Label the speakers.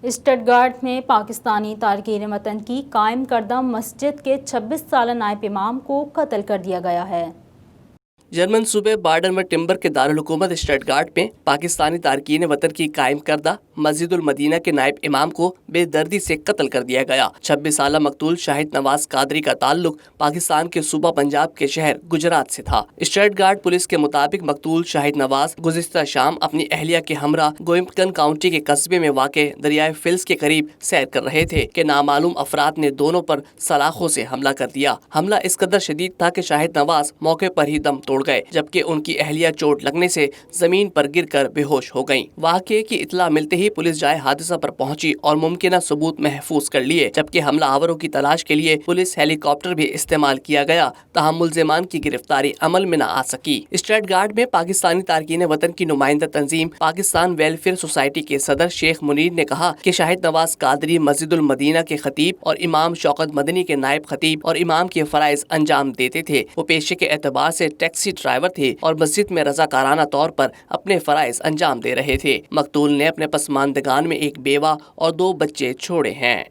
Speaker 1: اسٹٹگارٹ میں پاکستانی تارکین وطن کی قائم کردہ مسجد کے 26 سالہ نائب امام کو قتل کر دیا گیا ہے۔
Speaker 2: جرمن صوبے بارڈن میں ٹمبر کے دارالحکومت اسٹٹگارٹ میں پاکستانی تارکین وطن کی قائم کردہ مسجد المدینہ کے نائب امام کو بے دردی سے قتل کر دیا گیا۔ 26 سالہ مقتول شاہد نواز قادری کا تعلق پاکستان کے صوبہ پنجاب کے شہر گجرات سے تھا۔ اسٹٹگارٹ پولیس کے مطابق مقتول شاہد نواز گزشتہ شام اپنی اہلیہ کے ہمراہ گوئمپٹن کاؤنٹی کے قصبے میں واقع دریائے فلز کے قریب سیر کر رہے تھے کہ نامعلوم افراد نے دونوں پر سلاخوں سے حملہ کر دیا۔ حملہ اس قدر شدید تھا کہ شاہد نواز موقع پر ہی دم توڑ گئے، جبکہ ان کی اہلیہ چوٹ لگنے سے زمین پر گر کر بے ہوش ہو گئیں۔ واقعے کی اطلاع ملتے ہی پولیس جائے حادثہ پر پہنچی اور ممکنہ ثبوت محفوظ کر لیے، جبکہ حملہ آوروں کی تلاش کے لیے پولیس ہیلی کاپٹر بھی استعمال کیا گیا، تاہم ملزمان کی گرفتاری عمل میں نہ آ سکی۔ اسٹٹگارٹ میں پاکستانی تارکین وطن کی نمائندہ تنظیم پاکستان ویلفیئر سوسائٹی کے صدر شیخ منیر نے کہا کہ شاہد نواز قادری مسجد المدینہ کے خطیب اور امام شوکت مدنی کے نائب خطیب اور امام کے فرائض انجام دیتے تھے۔ وہ پیشے کے اعتبار سے ٹیکسی ڈرائیور تھے اور مسجد میں رضاکارانہ طور پر اپنے فرائض انجام دے رہے تھے۔ مقتول نے اپنے پسماندگان میں ایک بیوہ اور 2 بچے چھوڑے ہیں۔